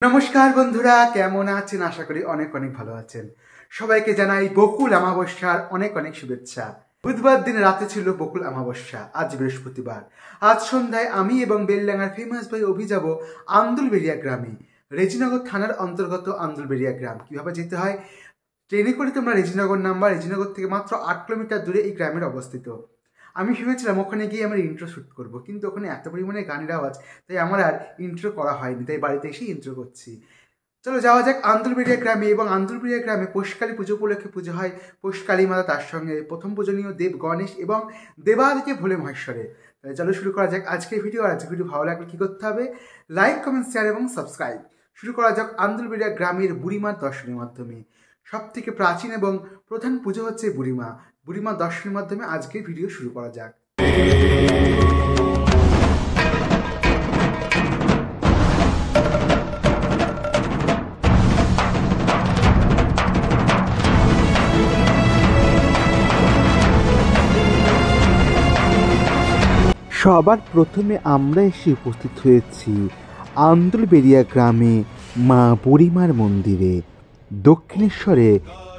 নমস্কার বন্ধুরা, কেমন আছেন? আশা করি অনেক অনেক ভালো আছেন। সবাইকে জানাই বকুল অমাবস্যার অনেক অনেক শুভেচ্ছা। বুধবার দিন রাতে ছিল বকুল অমাবস্যা, আজ বৃহস্পতিবার। আজ সন্ধ্যায় আমি এবং বেলডাঙ্গার ফেমাস ভাই অভি যাব আন্দুলবেড়িয়া গ্রামে। রেজিনগর থানার অন্তর্গত আন্দুলবেড়িয়া গ্রাম। কিভাবে যেতে হয়? ট্রেনে করে তোমরা রেজিনগর নামবা। রেজিনগর থেকে মাত্র 8 কিলোমিটার দূরে এই গ্রামের অবস্থিত। আমি ভেবেছিলাম ওখানে গিয়ে আমার ইন্ট্রো শ্যুট করবো, কিন্তু ওখানে এত পরিমাণে গানের আওয়াজ, তাই আমার আর ইন্ট্রো করা হয়নি। তাই বাড়িতে এসে ইন্ট্রো করছি। চলো যাওয়া যাক আন্দুলবেড়িয়া গ্রামে। এবং আন্দুলবেড়িয়া গ্রামে পৌষকালী পুজো উপলক্ষে পুজো হয় পৌষকালী মাতা, তার সঙ্গে প্রথম পূজনীয় দেব গণেশ এবং দেবাদিকে ভোলে মহেশ্বরে। তাই চলো শুরু করা যাক আজকের ভিডিও। আর আজকের ভিডিও ভালো লাগলে কী করতে হবে? লাইক, কমেন্ট, শেয়ার এবং সাবস্ক্রাইব। শুরু করা যাক আন্দুলবেড়িয়া গ্রামের বুড়িমার দর্শনের মাধ্যমে। সব থেকে প্রাচীন এবং প্রধান পুজো হচ্ছে বুড়িমা। বুড়িমা দর্শনের মাধ্যমে আজকের ভিডিও শুরু করা যাক। সবার প্রথমে আমরা এসে উপস্থিত হয়েছি আন্দুলবেড়িয়া গ্রামে মা বুড়িমার মন্দিরে। দক্ষিণেশ্বরে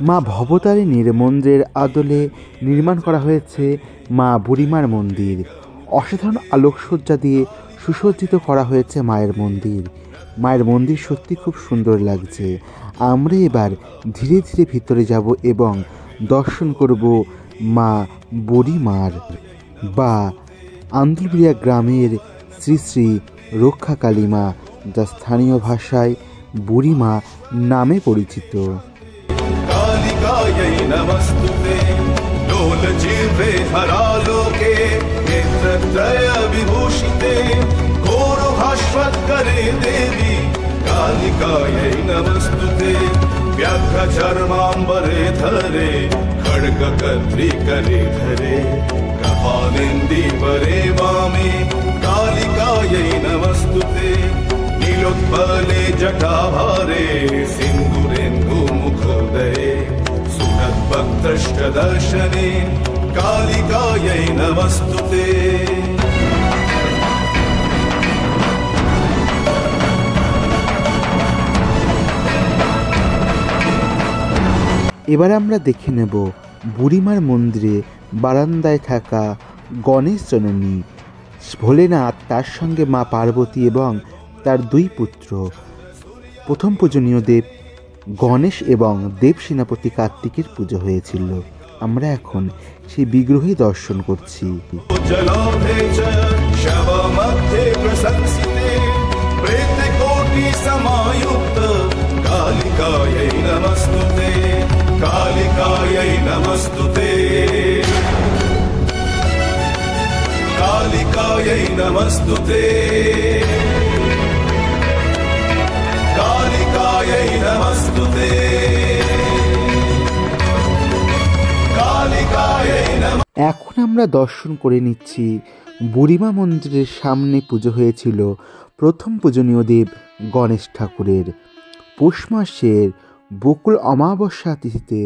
মা ভবতারিণীর মন্দিরের আদলে নির্মাণ করা হয়েছে মা বুড়িমার মন্দির। অসাধারণ আলোকসজ্জা দিয়ে সুসজ্জিত করা হয়েছে মায়ের মন্দির। মায়ের মন্দির সত্যি খুব সুন্দর লাগছে। আমরা এবার ধীরে ধীরে ভিতরে যাব এবং দর্শন করব মা বুড়িমার বা আন্দুলবেড়িয়া গ্রামের শ্রী শ্রী রক্ষা কালী মা, যা স্থানীয় ভাষায় বুড়িমা নামে পরিচিত। चर्मांबरे धरे खड्ग कत्री करे धरे कपालिन्दीपरे वामे कालिकायै नमस्तुते नीलोत्पले जटाभारे सिन्दूरेन्दुमुखोदये सुनद्भक्तष्टदर्शने कालिकायै नमस्तुते। এবার আমরা দেখে নেব বুড়িমার মন্দিরে বারান্দায় থাকা গণেশ জননী ভোলেনাথ, তার সঙ্গে মা পার্বতী এবং তার 2 পুত্র। প্রথম পূজনীয় দেব গণেশ এবং দেব সেনাপতি কার্তিকের পুজো হয়েছিল। আমরা এখন সেই বিগ্রহই দর্শন করছি। कालिकायै नमस्तुते कालिकायै नमस्तुते कालिकायै नमस्तुते कालिकायै नमस्तुते कालिकायै नमः। এখন আমরা দর্শন করে নিচ্ছি বুড়িমা মন্দিরের সামনে পুজো হয়েছিল প্রথম পূজনীয় দেব গণেশ ঠাকুরের। পৌষ মাসের বকুল অমাবস্যা তিথিতে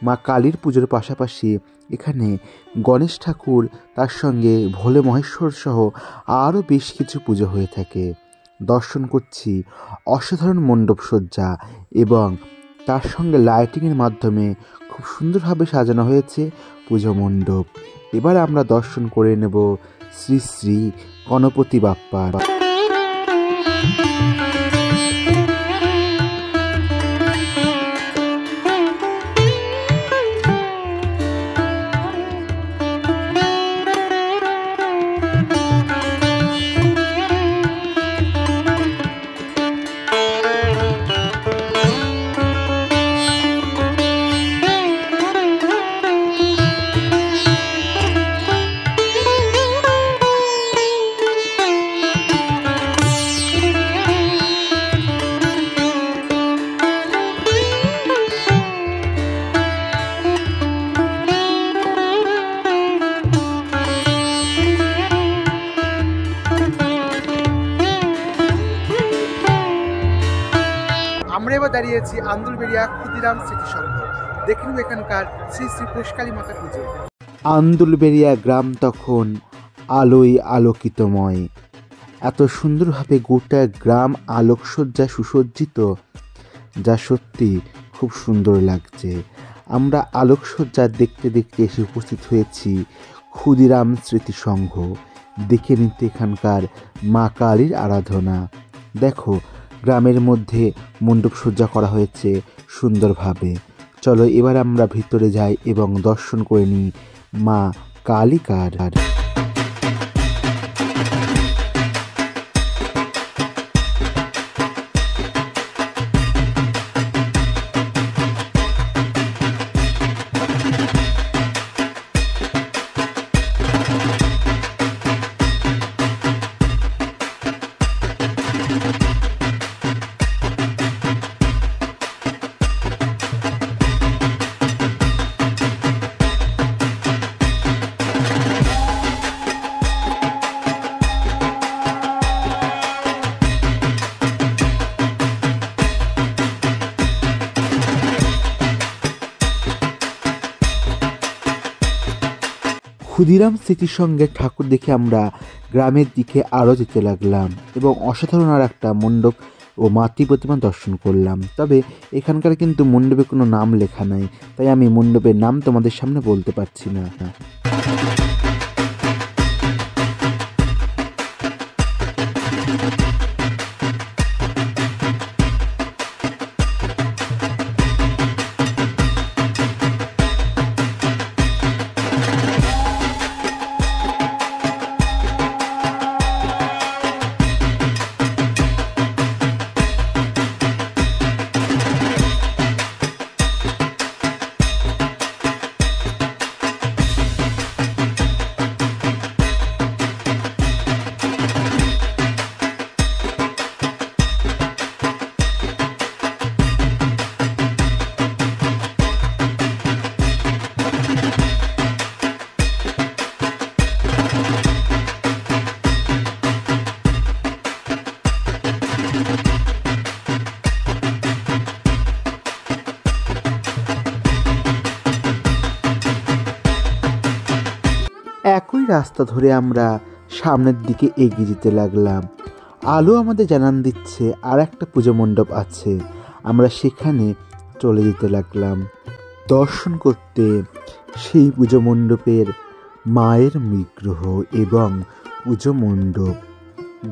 মা কালীর পুজোর পাশাপাশি এখানে গণেশ ঠাকুর, তার সঙ্গে ভোলে মহেশ্বর সহ আরও বেশ কিছু পুজো হয়ে থাকে। দর্শন করছি অসাধারণ মণ্ডপসজ্জা এবং তার সঙ্গে লাইটিংয়ের মাধ্যমে খুব সুন্দরভাবে সাজানো হয়েছে পুজো মণ্ডপ। এবার আমরা দর্শন করে নেব শ্রী শ্রী গণপতি বাপ্পার। আমরা এবার দাঁড়িয়েছি আন্দুলবেড়িয়া ক্ষুদিরাম স্মৃতিসংঘ। দেখুন এখানকার শ্রী শ্রী পৌষকালী মাতা পুজো। আন্দুলবেড়িয়া গ্রাম তখন আলোয় আলোকিতময়। এত সুন্দরভাবে গোটা গ্রাম আলোকসজ্জা সুসজ্জিত, যা সত্যি খুব সুন্দর লাগছে। আমরা আলোকসজ্জা দেখতে দেখতে এসে উপস্থিত হয়েছি ক্ষুদিরাম স্মৃতি সংঘ। দেখে নিতে এখানকার মা কালীর আরাধনা। দেখো, গ্রামের মধ্যে মণ্ডপ সজ্জা করা হয়েছে সুন্দরভাবে। চলো এবার আমরা ভিতরে যাই এবং দর্শন করে নিই মা কালিকার। ক্ষুদিরাম স্মৃতির সঙ্গে ঠাকুর দেখে আমরা গ্রামের দিকে আরও যেতে লাগলাম এবং অসাধারণ আর একটা মণ্ডপ ও মাতৃ প্রতিমা দর্শন করলাম। তবে এখানকার কিন্তু মণ্ডপে কোনো নাম লেখা নাই, তাই আমি মণ্ডপের নাম তোমাদের সামনে বলতে পারছি না। একই রাস্তা ধরে আমরা সামনের দিকে এগিয়ে যেতে লাগলাম। আলো আমাদের জানান দিচ্ছে আর একটা পুজো মণ্ডপ আছে। আমরা সেখানে চলে যেতে লাগলাম দর্শন করতে সেই পুজো মণ্ডপের মায়ের বিগ্রহ এবং পুজো মণ্ডপ।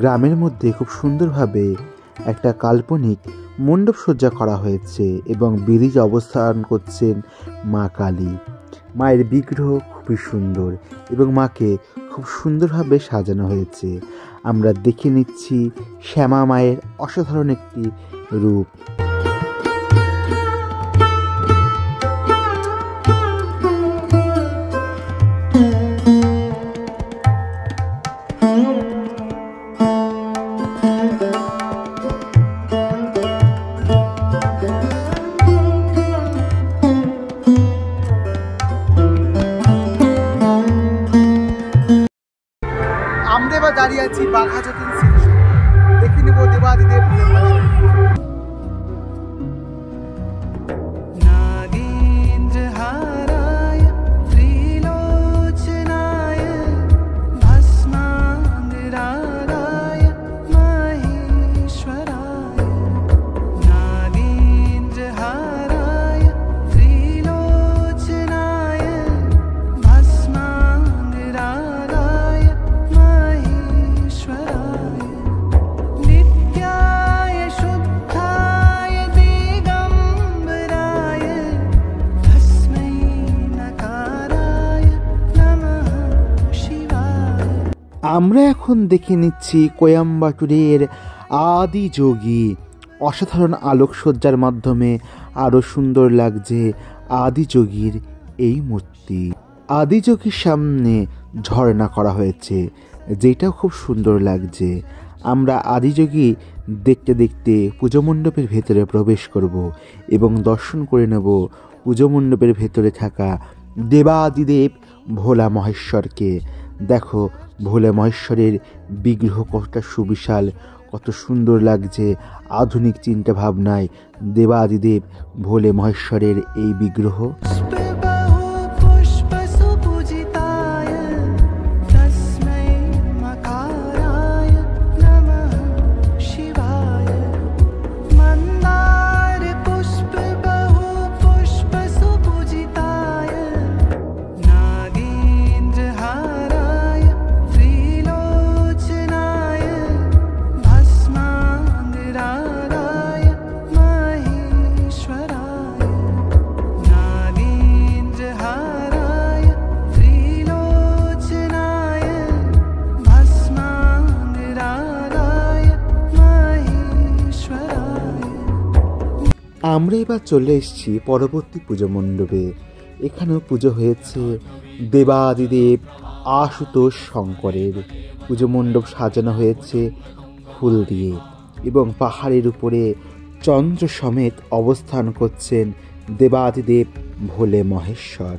গ্রামের মধ্যে খুব সুন্দরভাবে একটা কাল্পনিক মণ্ডপ সজ্জা করা হয়েছে এবং ব্রিজে অবস্থান করছেন মা কালী। মায়ের বিগ্রহ খুবই সুন্দর এবং মাকে খুব সুন্দরভাবে সাজানো হয়েছে। আমরা দেখে নিচ্ছি শ্যামা মায়ের অসাধারণ একটি রূপ। আমরা এবার দাঁড়িয়ে আছি বাঘা যতীন স্মৃতি। দেখে নেব দেবাদিদেব আমরা এখন দেখে নিচ্ছি কোয়াম্বাটুরের আদি যোগী। অসাধারণ আলোকসজ্জার মাধ্যমে আরও সুন্দর লাগছে আদি যোগীর এই মূর্তি। আদি যোগীর সামনে ঝর্ণা করা হয়েছে, যেটাও খুব সুন্দর লাগছে। আমরা আদি যোগী দেখতে দেখতে পুজো মণ্ডপের ভেতরে প্রবেশ করব এবং দর্শন করে নেব পুজো মণ্ডপের ভেতরে থাকা দেবাদিদেব ভোলা মহেশ্বরকে। দেখো, ভোলে মহেশ্বরের বিগ্রহ কতটা সুবিশাল, কত সুন্দর লাগছে। আধুনিক চিন্তা ভাবনায় দেবাদিদেব ভোলে মহেশ্বরের এই বিগ্রহ। আমরা এবার চলে এসেছি পরবর্তী পুজো মণ্ডপে। এখানেও পুজো হয়েছে দেবাদিদেব আশুতোষ শঙ্করের। পুজো মণ্ডপ সাজানো হয়েছে ফুল দিয়ে এবং পাহাড়ের উপরে চন্দ্র সমেত অবস্থান করছেন দেবাদিদেব ভোলে মহেশ্বর।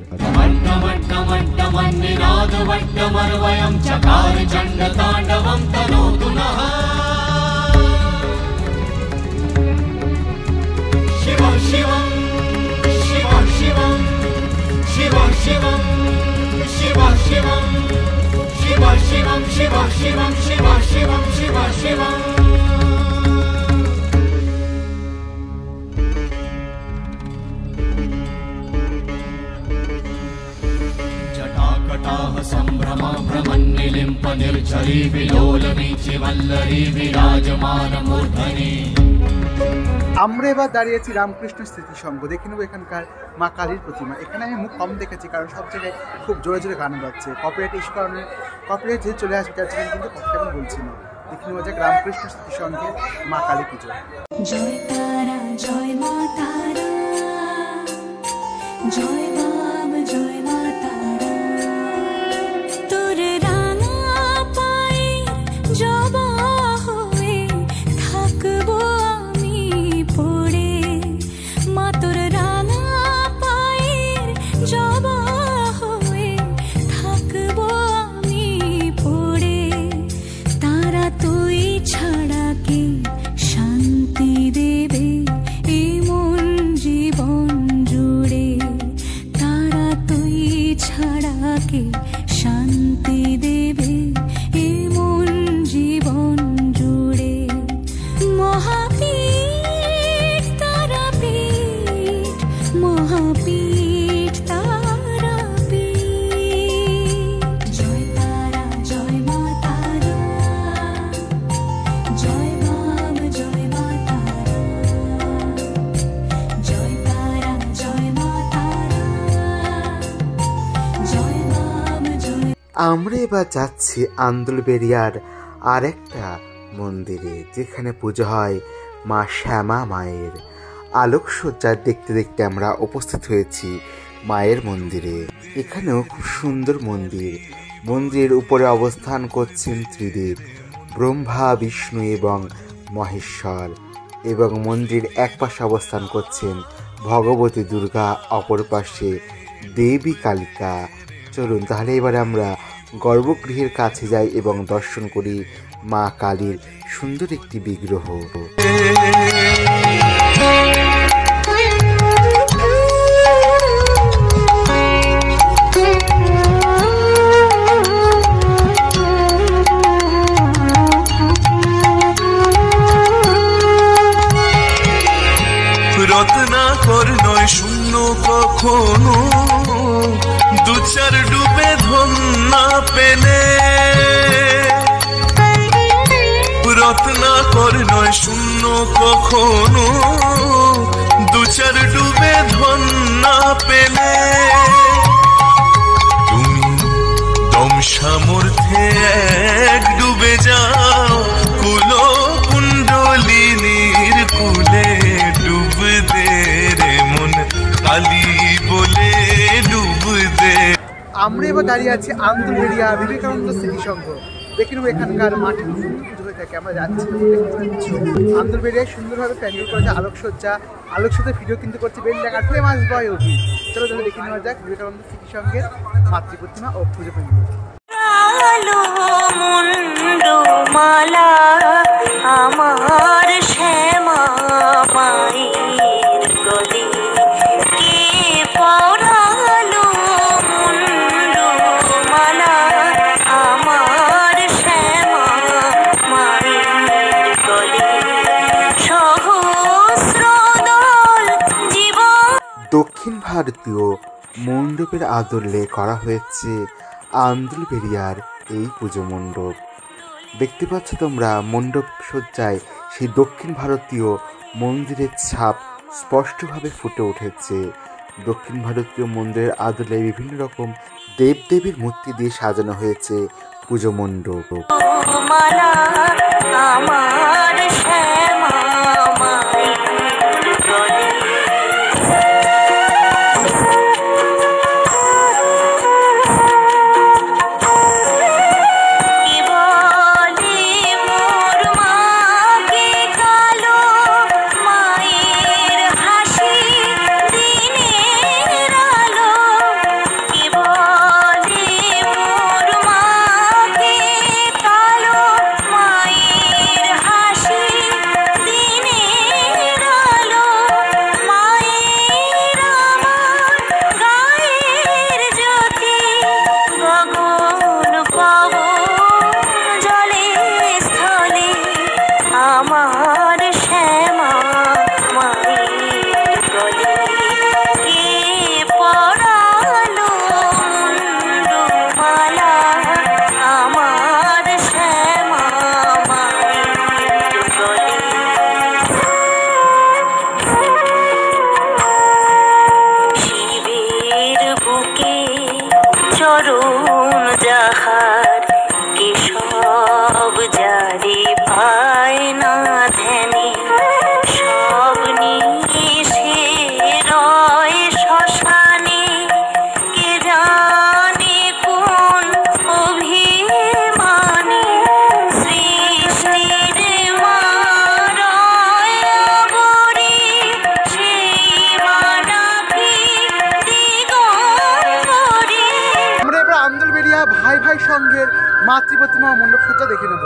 संभ्रमा भ्रमन्निलिम्प निर्झरी विलोलवीचि वल्लरी विराजमान मूर्धनि। আমরা এবার দাঁড়িয়েছি রামকৃষ্ণ স্মৃতি সংঘ। দেখে নেবো এখানকার মা কালীর প্রতিমা। এখানে আমি মুখ কম দেখেছি কারণ সব জায়গায় খুব জোরে জোরে গান বাজছে। কপিরাইট ইস্যু কারণে কপিরাইট যেহেতু চলে আসবে তার জন্য কিন্তু কথা তেমন বলছি না। দেখে নেবো যাক রামকৃষ্ণ স্মৃতি সংঘের মা কালী পুজো। জয় তারা জয় মা তারা, জয় বাম জয় মা তারা, তোর রাঙা পায়ে জবা হয়ে থাকবো আমি পড়ে, মা তোর রাঙা পায়ে জবা হয়ে থাকবো আমি পড়ে, তারা তুই ছাড়া কে শান্তি দেবে এমন জীবন জুড়ে, তারা তুই ছাড়া কে শান্তি দেবে এমন জীবন জুড়ে, মহাপীঠ তারাপীঠ, মহাপীঠ তারাপীঠ, জয় তারা জয় মা তারা, জয় বাম জয় মা তারা, জয় তারা জয় মা তারা, জয় বাম জয়। আমরা এবার যাচ্ছি আন্দুলবেড়িয়ার আর একটা মন্দিরে, যেখানে পুজো হয় মা শ্যামা মায়ের। আলোকসজ্জা দেখতে দেখতে আমরা উপস্থিত হয়েছি মায়ের মন্দিরে। এখানেও খুব সুন্দর মন্দির। মন্দিরের উপরে অবস্থান করছেন ত্রিদেব, ব্রহ্মা বিষ্ণু এবং মহেশ্বর, এবং মন্দিরের এক পাশে অবস্থান করছেন ভগবতী দুর্গা, অপর পাশে দেবী কালিকা। চলুন তাহলে এবার আমরা গর্ভগৃহের কাছে যাই এবং দর্শন করি মা কালীর সুন্দর একটি বিগ্রহ। রত্নাকর নয় শূন্য কখনো, দু চার ডুবে ধন না পেলে। রত্নাকর নয় শূন্য কখনো, দু চার ডুবে ধন না পেলে। তুমি দম সামর্থ্যে এক ডুবে যাও, কুলো কুণ্ডলিনীর কুলে ডুব দে রে মন কালী বলে ডুব দে। আমরা এবার দাঁড়িয়ে আছি আন্দুলবেড়িয়া বিবেকানন্দ স্মৃতি সংঘ। দেখে নেবো এখানকার মাঠে পুজো হয়ে থাকে। আমরা যাচ্ছি আন্দুলবেড়িয়ায় সুন্দরভাবে প্যান্ডেল করেছে, আলোকসজ্জার ভিডিও কিন্তু করছে বেলডাঙ্গার ফেমাস বয় অভি। চলো তাহলে দেখে নেওয়া যাক বিবেকানন্দ স্মৃতি সংঘের মাতৃ প্রতিমা ও পুজো প্যান্ডেল। মালা আমার শ্যামা মায়ের গলি, কে পরালো মুন্ডু মালা আমার শ্যামা মায়ের গলি, সহস্র দল জীবন। দক্ষিণ ভারতীয় মণ্ডপের আদলে করা হয়েছে আন্দুলবেড়িয়ার এই পুজো মণ্ডপ। দেখতে পাচ্ছ তোমরা মণ্ডপ সজ্জায় সেই দক্ষিণ ভারতীয় মন্দিরের ছাপ স্পষ্টভাবে ফুটে উঠেছে। দক্ষিণ ভারতীয় মন্দিরের আদলে বিভিন্ন রকম দেবদেবীর মূর্তি দিয়ে সাজানো হয়েছে পুজো মণ্ডপ। আমার শ্যামা মায়ের গলি, মাতৃ প্রতিমা ও মণ্ডপ সজ্জা দেখে নেব।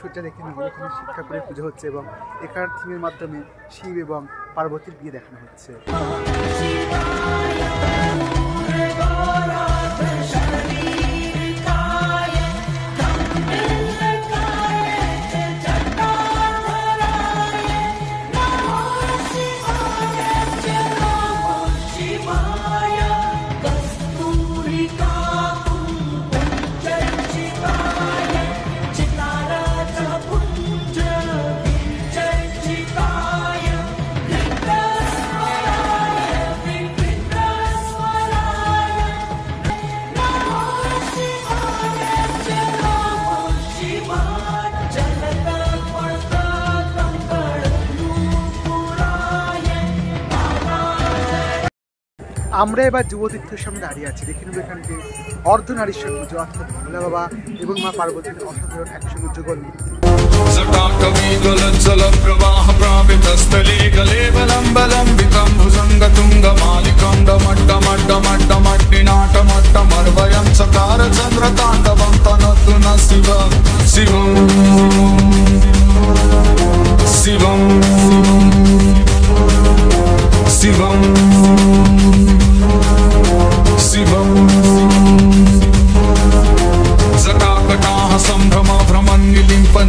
সজ্জা দেখে নিয়ে এখানে শিক্ষা করে পুজো হচ্ছে এবং এখানে থিমের মাধ্যমে শিব এবং পার্বতীর বিয়ে দেখানো হচ্ছে। আমরা এবার যুবতীর্থের সামনে দাঁড়িয়ে আছি, দেখে নেব এখানকে অর্ধনারীশ্বর পুজো অর্থাৎ ভোলা বাবা এবং মা পার্বতীর অসাধারণ একসঙ্গে যুগল মূর্তি।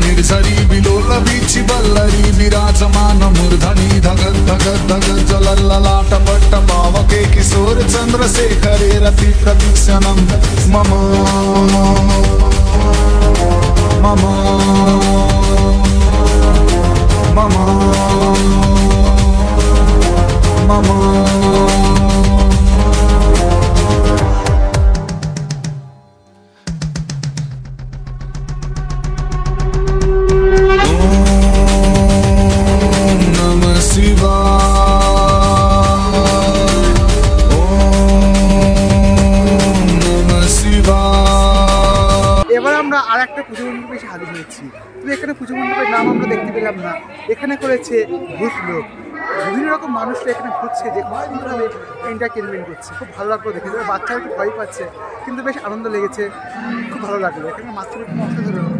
निर्झरी बिलोलवीची बल्लरी विराजमान मूर्धनी धगत धगत धगत जलल्ललाट पट्ट पावके किशोर चंद्रशेखरे रति प्रतीक्षणं मम मम मम मम এবার আমরা আর একটা পুজো মণ্ডপে এসে হাজির হয়েছি। তবে এখানে পুজো মণ্ডপের নাম আমরা দেখতে পেলাম না, এখানে করেছে ভূত লোক। বিভিন্ন রকম মানুষরা এখানে ঘুরছে, যে খুব সুন্দরভাবে এন্টারটেনমেন্ট করছে, খুব ভালো লাগলো দেখে। তবে বাচ্চারা একটু ভয় পাচ্ছে, কিন্তু বেশ আনন্দ লেগেছে, খুব ভালো লাগলো। এখানে মাতৃপ্রতিমা অসাধারণ।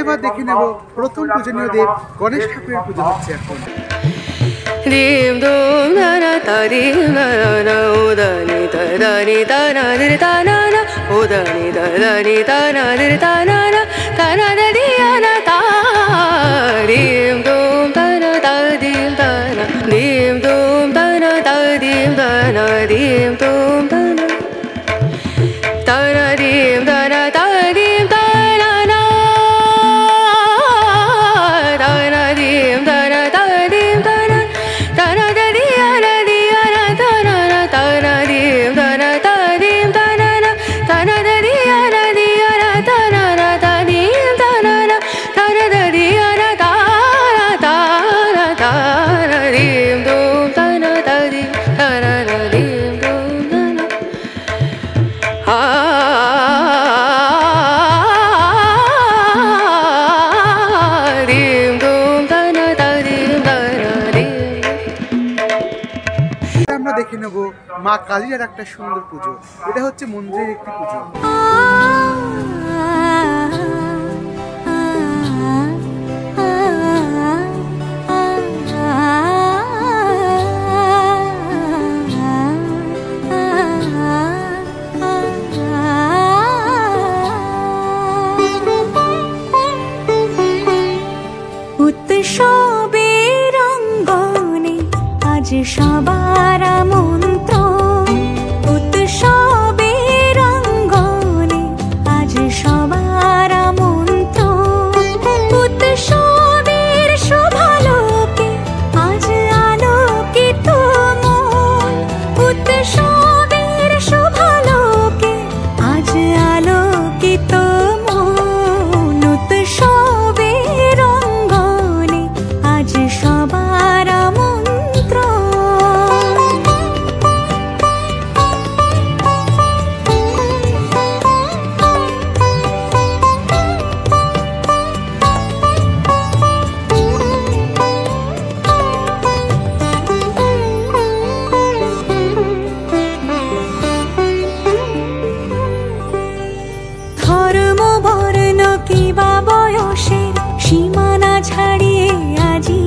এবার দেখে নেব প্রথম পূজনীয় দেব গণেশ ঠাকুরের পুজো হচ্ছে এখন। dim dum na na ta dim na na na o da ni ta na di ta na na o da ni ta na di ta na da di ya na ta dim dum ta na ta dim ta na dim dum ta na ta dim ta na dim dum ta na dim ta na ta dim ta na na ta na dim ta na ta dim ta na ta na da di ya na ta na na ta na dim ta na ta dim ta na na ta na da di ya na ta na na ta dim ta na na ta na da di ya na ta na dim dum ta na ta dim ta na na dim dum ta na dim dum ta na ta dim ta na dim। আমরা দেখে নেব মা কালীর একটা সুন্দর পুজো। এটা হচ্ছে মন্দিরের একটি পুজো। উৎসবের অঙ্গনে আজ সবার আমন্ত্রণ, উৎসবের অঙ্গনে আজ সবার আমন্ত্রণ, উৎসবের শোভালোকে আজ আলোকিত মন, উৎসবের শোভালোকে আজ আলোকিত মন, উৎসবের অঙ্গনে আজ সবার আমন্ত্রণ। ধর্ম বর্ণ কিবা বয়সের সীমানা ছাড়িয়ে আজি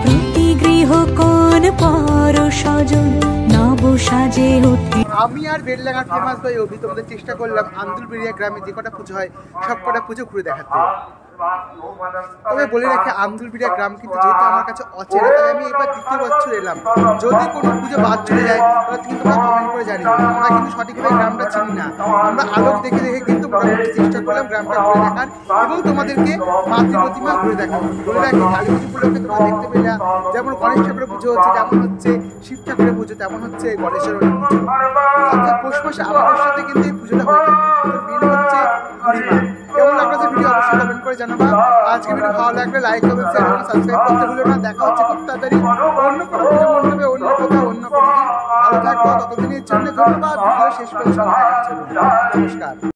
প্রতি গৃহ কোন পর স্বজন নব সাজে উঠে। আমি আর বেলডাঙ্গার ফেমাস ভাই অভি তোমাদের চেষ্টা করলাম আন্দুলবেড়িয়া গ্রামে যে কটা পুজো হয় সব কটা পুজো ঘুরে দেখাতে। তবে বলে রাখি আন্দুলবেড়িয়া গ্রাম কিন্তু যেহেতু আমার কাছে অচেনা, তাই আমি এবার দ্বিতীয় বছর এলাম। যদি কোনো পুজো বাদ চলে যায় তাহলে কিন্তু তোমরা কমেন্ট করে জানিও। আমরা কিন্তু সঠিকভাবে গ্রামটা চিনি না, আমরা আলোক দেখে দেখে কিন্তু মোটামুটি চেষ্টা করলাম গ্রামটা ঘুরে দেখার এবং তোমাদেরকে মাতৃ প্রতিমা ঘুরে দেখাবো। বলে রাখি কালী পুজো উপলক্ষে তোমরা দেখতে পেলে যেমন গণেশ ঠাকুরের পুজো হচ্ছে, যেমন হচ্ছে শিব ঠাকুরের পুজো, তেমন হচ্ছে গণেশের পুজো। অর্থাৎ পৌষ মাসে আমার সাথে কিন্তু এই পুজোটা হয়ে থাকে। মেন হচ্ছে পূর্ণিমা। কেমন লাগলো ভিডিও অবশ্যই কমেন্ট করে জানাবা। আজকে ভিডিও ভালো লাগলে লাইক কমেন্ট শেয়ার এবং সাবস্ক্রাইব করতে ভুলো না। দেখা হচ্ছে খুব তাড়াতাড়ি অন্য কোনো পুজো মণ্ডপে, অন্য কোথাও, অন্য কোনো দিন। ভালো থাকবো, ততদিনের জন্য ধন্যবাদ। ভিডিও শেষ পর্যন্ত দেখার জন্য নমস্কার।